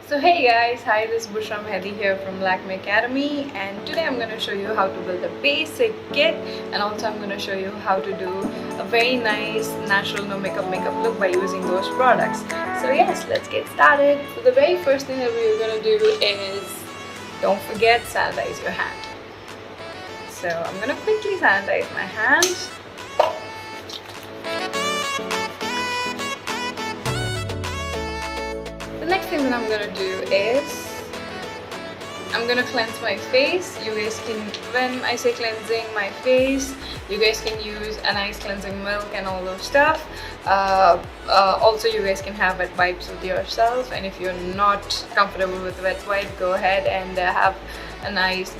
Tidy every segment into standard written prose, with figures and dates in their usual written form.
So hey guys, hi, this is Bushra Mehdi here from Lakme Academy, and today I'm going to show you how to build a basic kit, and also I'm going to show you how to do a very nice natural no makeup look by using those products. So yes, let's get started. So the very first thing that we're going to do is, don't forget, sanitize your hand. So I'm going to quickly sanitize my hands. The next thing that I'm gonna do is I'm gonna cleanse my face. You guys can, when I say cleansing my face, you guys can use a nice cleansing milk and all those stuff. Also, you guys can have wet wipes with yourself, and if you're not comfortable with wet wipe, go ahead and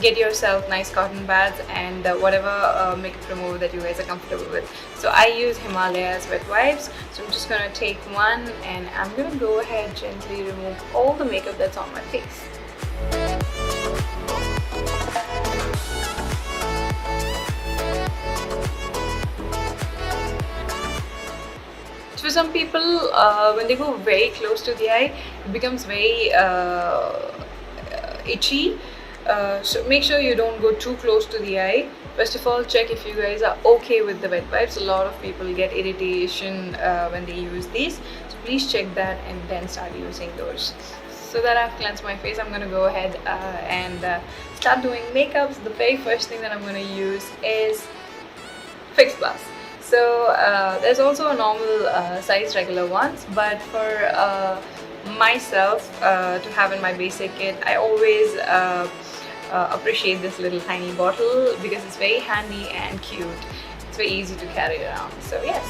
get yourself nice cotton pads and whatever makeup remover that you guys are comfortable with. So I use Himalayas wet wipes, so I'm just gonna take one and I'm gonna go ahead gently remove all the makeup that's on my face. For some people, when they go very close to the eye, it becomes very itchy. So make sure you don't go too close to the eye. First of all, check if you guys are okay with the wet wipes. A lot of people get irritation when they use these, so please check that and then start using those. So that I've cleansed my face, I'm gonna go ahead and start doing makeup. So the very first thing that I'm gonna use is Fix Plus. So there's also a normal size regular ones, but for myself to have in my basic kit, I always appreciate this little tiny bottle because it's very handy and cute. It's very easy to carry around. So yes.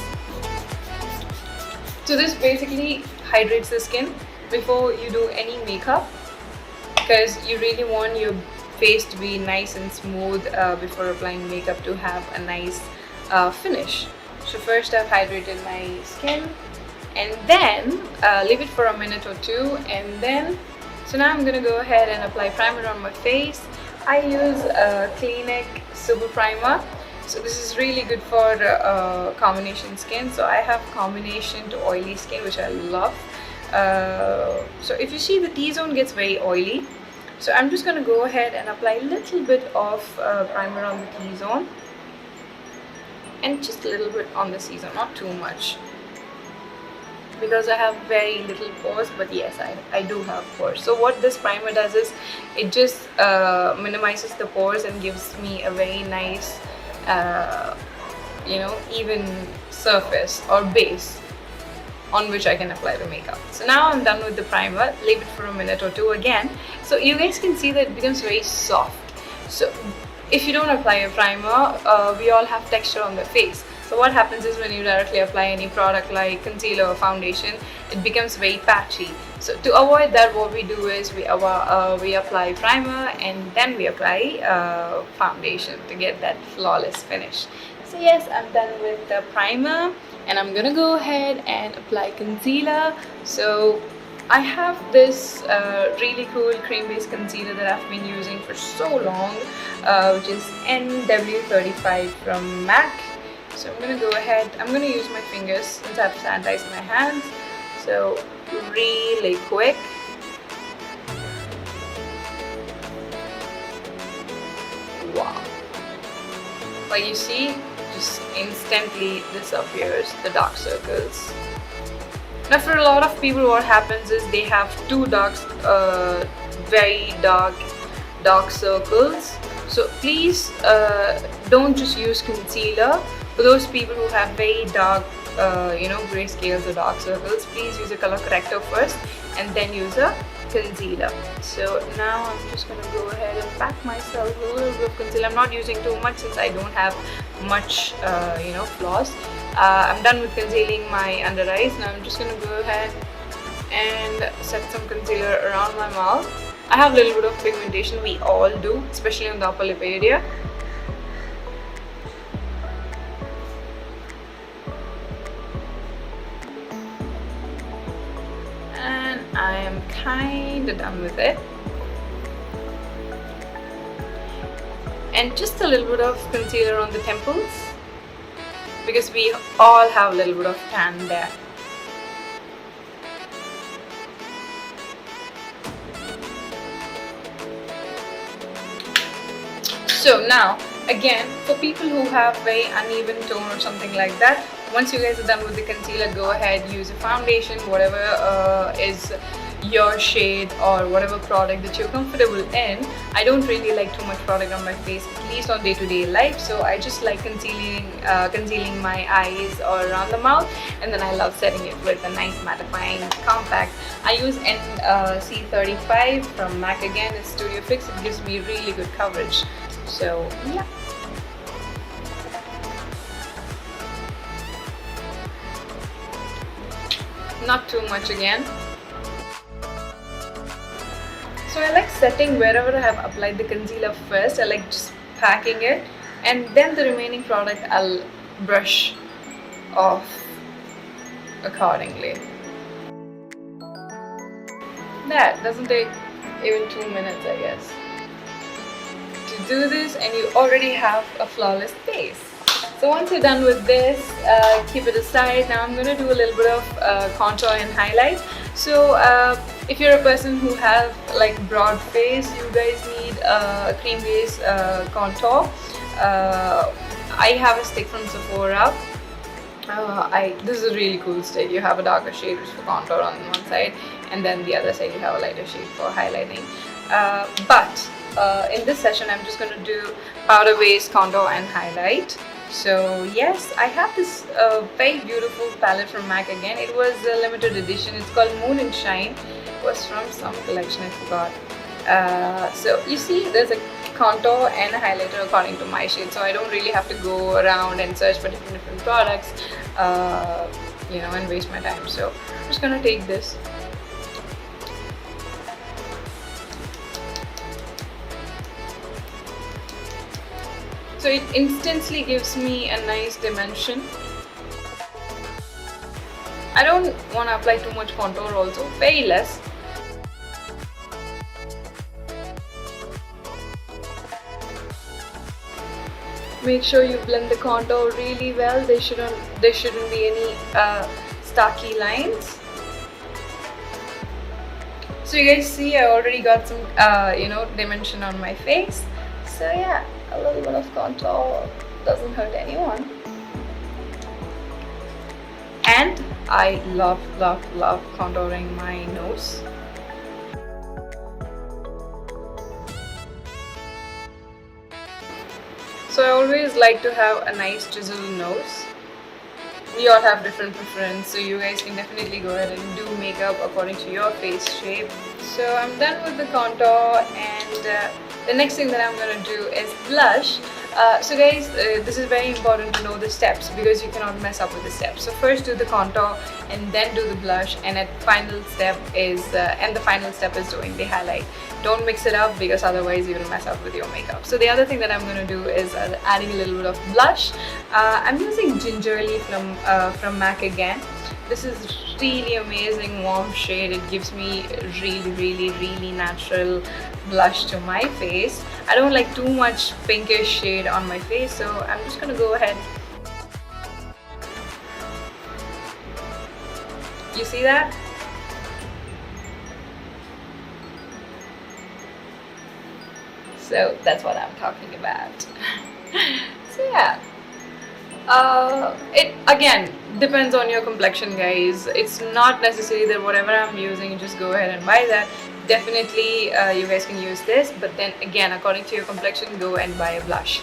So this basically hydrates the skin before you do any makeup, because you really want your face to be nice and smooth before applying makeup to have a nice finish. So first I've hydrated my skin, and then leave it for a minute or two, and then so now I'm gonna go ahead and apply primer on my face. I use a Clinique Super Primer. So this is really good for combination skin. So I have combination to oily skin, which I love. So if you see, the T-zone gets very oily, so I'm just gonna go ahead and apply a little bit of primer on the T-zone and just a little bit on the C-zone, not too much, because I have very little pores, but yes, I do have pores. So what this primer does is it just minimizes the pores and gives me a very nice even surface or base on which I can apply the makeup. So now I'm done with the primer. Leave it for a minute or two again, so you guys can see that it becomes very soft. So if you don't apply a primer, we all have texture on the face. So what happens is, when you directly apply any product like concealer or foundation, it becomes very patchy. So to avoid that, what we do is we apply primer and then we apply foundation to get that flawless finish. So yes, I'm done with the primer, and I'm gonna go ahead and apply concealer. So I have this really cool cream-based concealer that I've been using for so long, which is NW35 from MAC. So I'm gonna go ahead, I'm gonna use my fingers since I've sanitized my hands. So really quick. Wow. Like you see, just instantly disappears the dark circles. Now for a lot of people, what happens is they have too dark, very dark circles. So please don't just use concealer. For those people who have very dark, gray scales or dark circles, please use a color corrector first and then use a concealer. So now I'm just going to go ahead and pack myself a little bit of concealer. I'm not using too much since I don't have much, flaws. I'm done with concealing my under eyes. Now I'm just going to go ahead and set some concealer around my mouth. I have a little bit of pigmentation, we all do, especially on the upper lip area. And I am kind of done with it. And just a little bit of concealer on the temples, because we all have a little bit of tan there. So now, again, for people who have very uneven tone or something like that, once you guys are done with the concealer, go ahead, use a foundation, whatever is your shade or whatever product that you're comfortable in. I don't really like too much product on my face, at least on day-to-day life, so I just like concealing my eyes or around the mouth, and then I love setting it with a nice mattifying compact. I use NC35 from MAC again. It's Studio Fix. It gives me really good coverage. So yeah. Not too much again. So I like setting wherever I have applied the concealer first. I like just packing it, and then the remaining product I'll brush off accordingly. That doesn't take even 2 minutes, I guess, to do this, and you already have a flawless face. So once you're done with this, keep it aside. Now I'm going to do a little bit of contour and highlight. So if you're a person who have like broad face, you guys need a cream base contour. I have a stick from Sephora. This is a really cool stick. You have a darker shade for contour on one side, and then the other side you have a lighter shade for highlighting. But in this session I'm just going to do powder base, contour and highlight. So yes, I have this very beautiful palette from MAC again. It was a limited edition. It's called Moon and Shine. It was from some collection, I forgot. So you see there's a contour and a highlighter according to my shade, so I don't really have to go around and search for different products, you know, and waste my time. So I'm just gonna take this. So it instantly gives me a nice dimension. I don't want to apply too much contour also, very less. Make sure you blend the contour really well. There shouldn't be any starky lines. So you guys see I already got some you know, dimension on my face. So yeah, a little bit of contour doesn't hurt anyone. And I love contouring my nose. So I always like to have a nice chiseled nose. We all have different preference, so you guys can definitely go ahead and do makeup according to your face shape. So I'm done with the contour, and the next thing that I'm going to do is blush. So guys, this is very important to know the steps, because you cannot mess up with the steps. So first do the contour and then do the blush, and the final step is doing the highlight. Don't mix it up, because otherwise you will mess up with your makeup. So the other thing that I'm going to do is adding a little bit of blush. I'm using Gingerly from MAC again. This is really amazing warm shade. It gives me really natural blush to my face. I don't like too much pinkish shade on my face, so I'm just gonna go ahead. You see that? So that's what I'm talking about. So yeah, it again depends on your complexion, guys. It's not necessary that whatever I'm using, you just go ahead and buy that. Definitely you guys can use this, but then again, according to your complexion, go and buy a blush.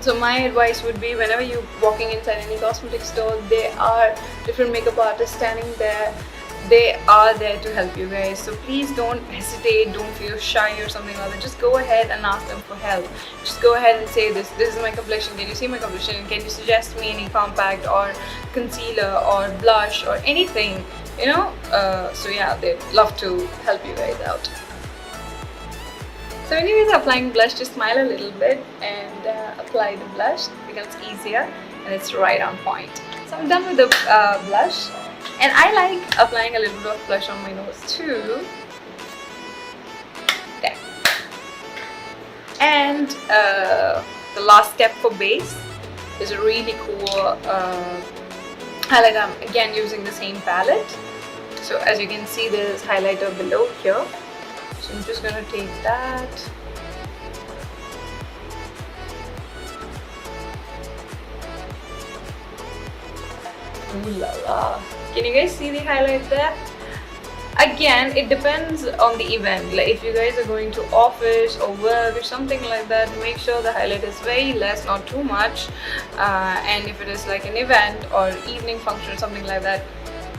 So my advice would be, whenever you're walking inside any cosmetic store, there are different makeup artists standing there. They are there to help you guys, so please don't hesitate, don't feel shy or something like that. Just go ahead and ask them for help. Just go ahead and say, this is my complexion, can you see my complexion, can you suggest me any compact or concealer or blush or anything, you know. So yeah, they'd love to help you guys out. So when you guys are applying blush, just smile a little bit and apply the blush. It becomes easier and it's right on point. So I'm done with the blush. And I like applying a little bit of blush on my nose too. There. And the last step for base is a really cool highlighter. I'm again using the same palette. So as you can see, there's highlighter below here. So I'm just going to take that Ooh la la. Can you guys see the highlight there? Again, it depends on the event. Like if you guys are going to office or work or something like that, make sure the highlight is very less, not too much. And if it is like an event or evening function or something like that,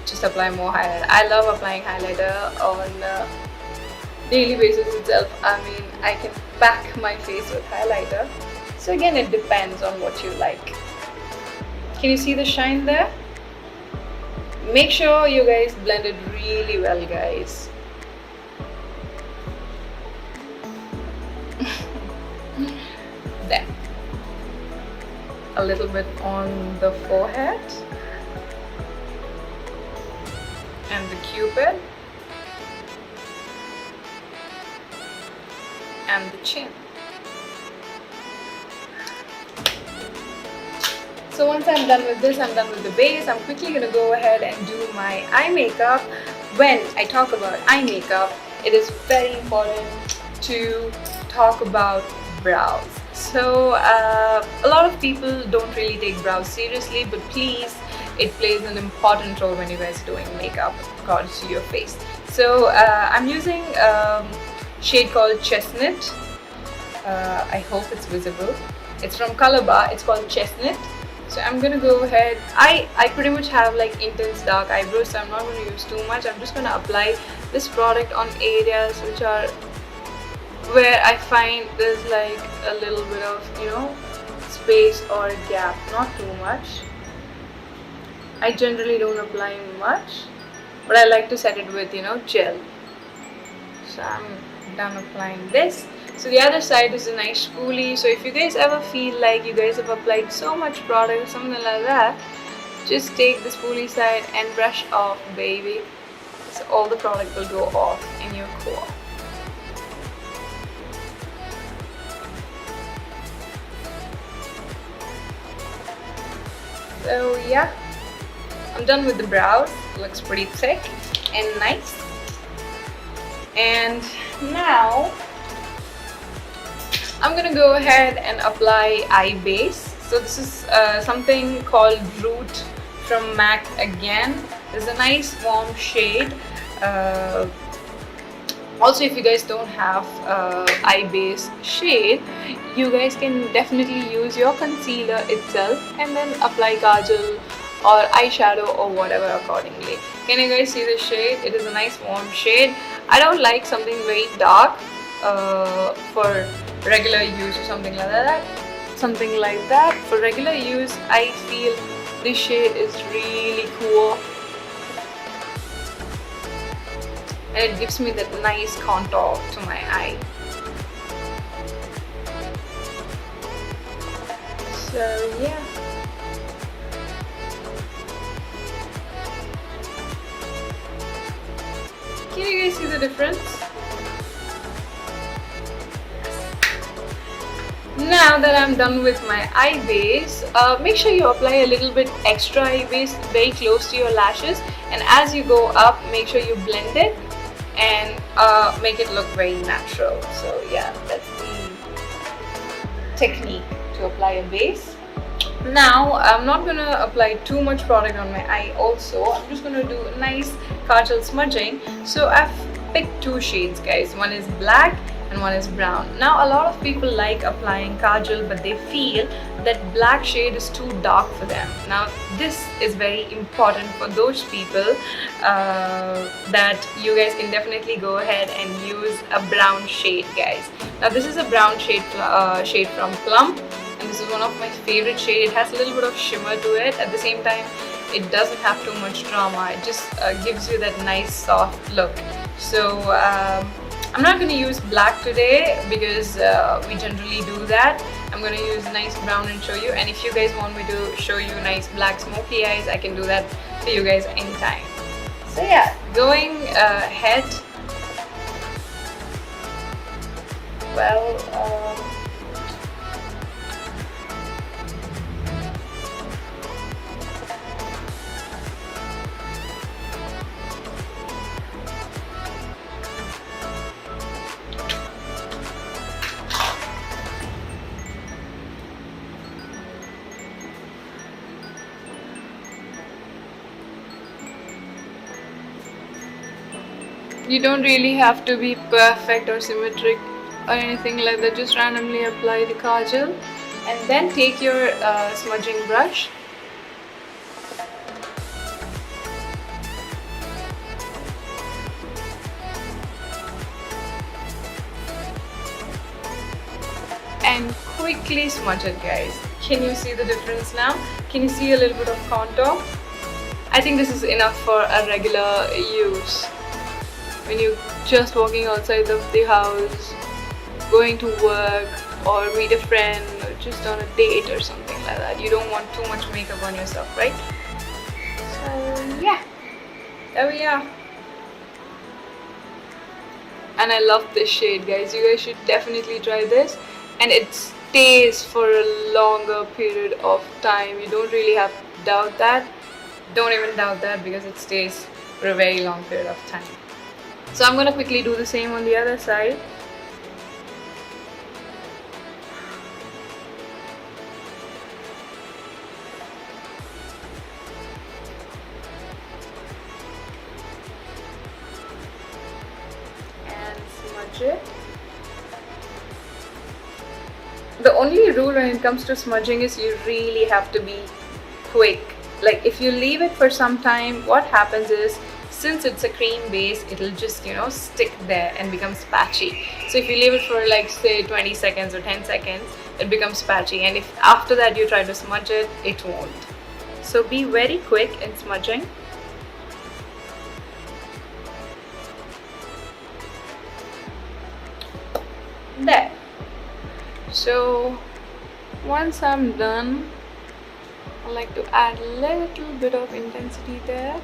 just apply more highlighter. I love applying highlighter on daily basis itself. I mean, I can pack my face with highlighter. So again, it depends on what you like. Can you see the shine there? Make sure you guys blend it really well, guys. There. A little bit on the forehead and the cupid and the chin. So once I'm done with this, I'm done with the base. I'm quickly going to go ahead and do my eye makeup. When I talk about eye makeup, it is very important to talk about brows. So a lot of people don't really take brows seriously, but please, it plays an important role when you guys are doing makeup according to your face. So I'm using shade called Chestnut. I hope it's visible. It's from Color Bar. It's called Chestnut. So I'm gonna go ahead. I pretty much have like intense dark eyebrows, so I'm not going to use too much. I'm just gonna apply this product on areas which are where I find there's like a little bit of, you know, space or a gap, not too much. I generally don't apply much, but I like to set it with, you know, gel. So I'm done applying this. So the other side is a nice spoolie. So if you guys ever feel like you guys have applied so much product or something like that, just take the spoolie side and brush off, baby. So all the product will go off in your core. So yeah, I'm done with the brows. Looks pretty thick and nice. And now I'm gonna go ahead and apply eye base. So this is something called Root from MAC again. It's a nice warm shade. Also, if you guys don't have eye base shade, you guys can definitely use your concealer itself and then apply kajal or eyeshadow or whatever accordingly. Can you guys see the shade? It is a nice warm shade. I don't like something very dark for regular use or something like that. For regular use, I feel this shade is really cool and it gives me that nice contour to my eye. So yeah, can you guys see the difference? Now that I'm done with my eye base, make sure you apply a little bit extra eye base very close to your lashes, and as you go up, make sure you blend it and make it look very natural. So yeah, that's the technique to apply a base. Now I'm not going to apply too much product on my eye also. I'm just going to do a nice kajal smudging. So I've picked two shades, guys. One is black and one is brown. Now a lot of people like applying kajal, but they feel that black shade is too dark for them. Now this is very important for those people that you guys can definitely go ahead and use a brown shade, guys. Now this is a brown shade from Plum, and this is one of my favorite shade. It has a little bit of shimmer to it. At the same time, it doesn't have too much drama. It just gives you that nice soft look. So I'm not going to use black today because we generally do that. I'm going to use nice brown and show you. And if you guys want me to show you nice black smoky eyes, I can do that for you guys anytime. So yeah, going ahead. Well, You don't really have to be perfect or symmetric or anything like that. Just randomly apply the kajal and then take your smudging brush and quickly smudge it, guys. Can you see the difference now? Can you see a little bit of contour? I think this is enough for a regular use. When you're just walking outside of the house, going to work or meet a friend or just on a date or something like that, you don't want too much makeup on yourself, right? So yeah, there we are. And I love this shade, guys. You guys should definitely try this, and it stays for a longer period of time. You don't really have to doubt that. Don't even doubt that, because it stays for a very long period of time. So I'm gonna quickly do the same on the other side. And smudge it. The only rule when it comes to smudging is you really have to be quick. Like if you leave it for some time, what happens is, since it's a cream base, it'll just, you know, stick there and becomes patchy. So if you leave it for like say 20 seconds or 10 seconds, it becomes patchy, and if after that you try to smudge it, it won't. So be very quick in smudging. There. So once I'm done, I like to add a little bit of intensity there.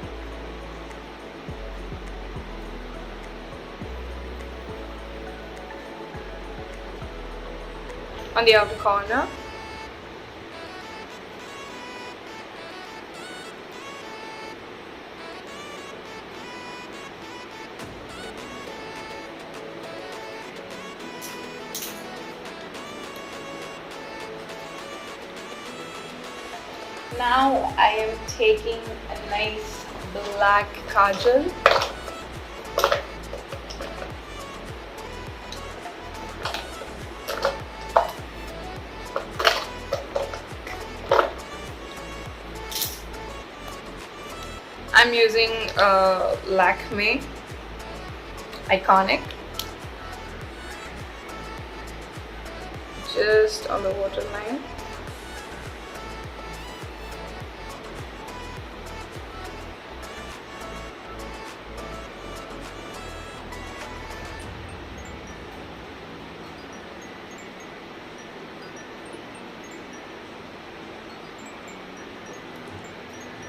On the outer corner. Now I am taking a nice black kajal. I'm using Lakme Iconic, just on the waterline.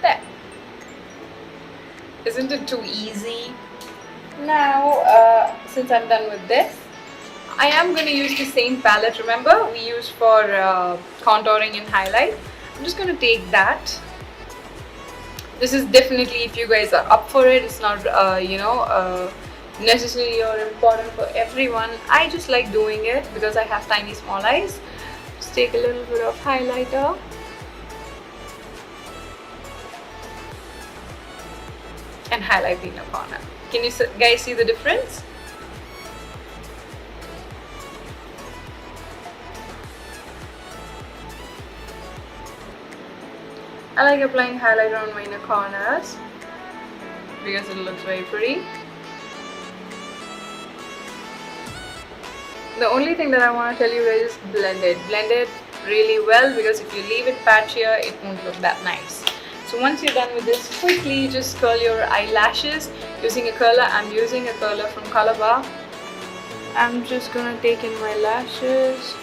There. Isn't it too easy? Now, since I'm done with this, I am going to use the same palette, remember, we used for contouring and highlight. I'm just going to take that. This is definitely, if you guys are up for it, it's not, necessarily or important for everyone. I just like doing it because I have tiny small eyes. Just take a little bit of highlighter. And highlight the inner corner. Can you guys see the difference? I like applying highlighter on my inner corners because it looks very pretty. The only thing that I want to tell you guys is blend it. Blend it really well, because if you leave it patchier, it won't look that nice. So once you're done with this, quickly just curl your eyelashes using a curler. I'm using a curler from Color Bar. I'm just gonna take in my lashes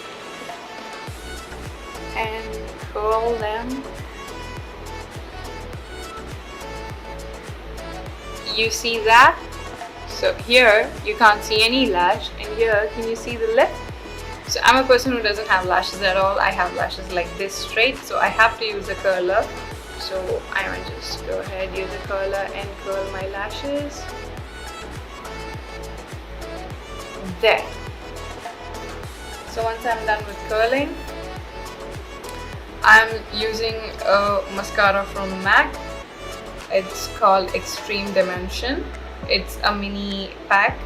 and curl them. You see that? So here you can't see any lash, and here can you see the lip? So I'm a person who doesn't have lashes at all. I have lashes like this straight, so I have to use a curler. So I will just go ahead, use a curler and curl my lashes. There. So once I'm done with curling, I'm using a mascara from MAC. It's called Extreme Dimension. It's a mini pack.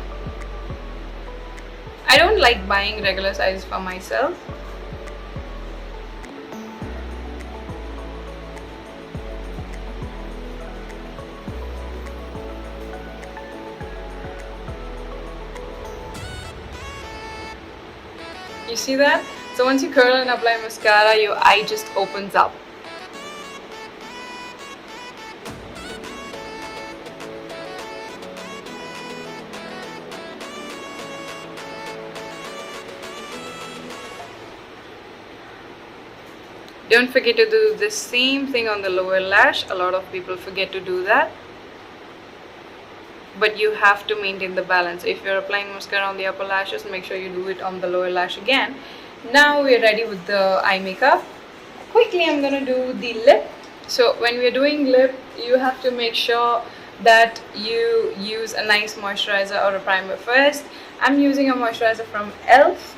I don't like buying regular sizes for myself. You see that? So once you curl and apply mascara, your eye just opens up. Don't forget to do the same thing on the lower lash. A lot of people forget to do that. But you have to maintain the balance. If you're applying mascara on the upper lashes, make sure you do it on the lower lash again. Now we're ready with the eye makeup. Quickly, I'm gonna do the lip. So when we're doing lip, you have to make sure that you use a nice moisturizer or a primer first. I'm using a moisturizer from ELF.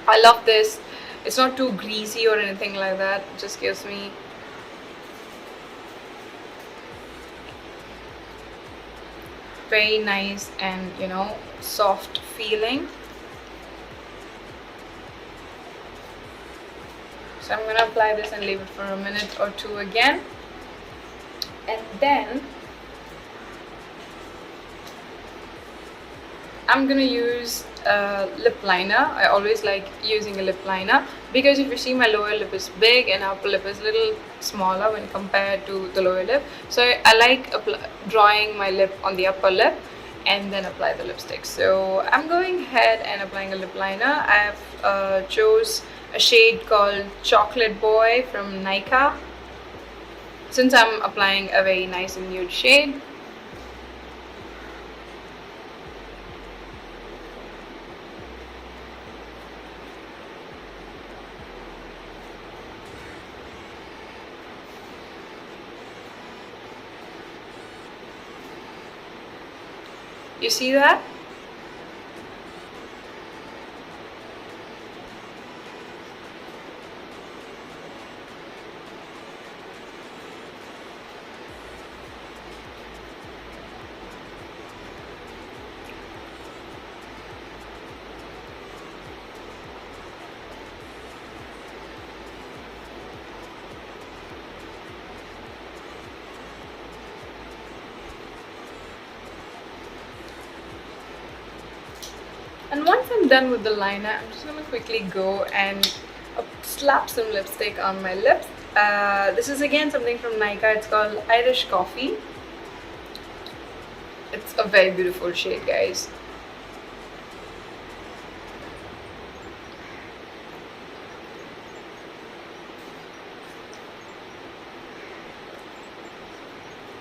I love this. It's not too greasy or anything like that. It just gives me very nice and soft feeling. So I'm gonna apply this and leave it for a minute or two again, and then I'm gonna use a lip liner. I always like using a lip liner because if you see, my lower lip is big and upper lip is a little smaller when compared to the lower lip. So I like drawing my lip on the upper lip and then apply the lipstick. So I'm going ahead and applying a lip liner. I have chose a shade called Chocolate Boy from Nykaa, since I'm applying a very nice and nude shade. You see that? And once I'm done with the liner, I'm just gonna quickly go and slap some lipstick on my lips. This is again something from Nykaa. It's called Irish Coffee. It's a very beautiful shade, guys.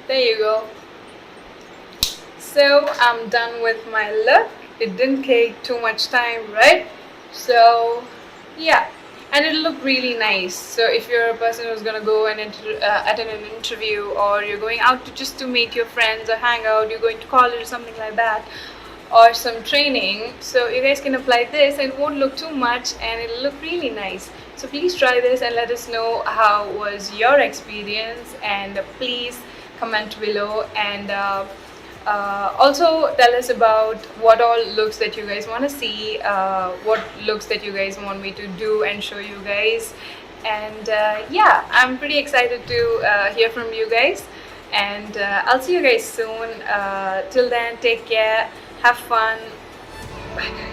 There you go. So I'm done with my look. It didn't take too much time, right? So yeah, and it'll look really nice. So if you're a person who's gonna go and attend an interview, or you're going out just to meet your friends or hang out, you're going to college or something like that, or some training, so you guys can apply this and it won't look too much and it'll look really nice. So please try this and let us know how was your experience, and please comment below, and also tell us about what all looks that you guys want to see, what looks that you guys want me to do and show you guys. And yeah, I'm pretty excited to hear from you guys, and I'll see you guys soon. Till then, take care, have fun, bye guys.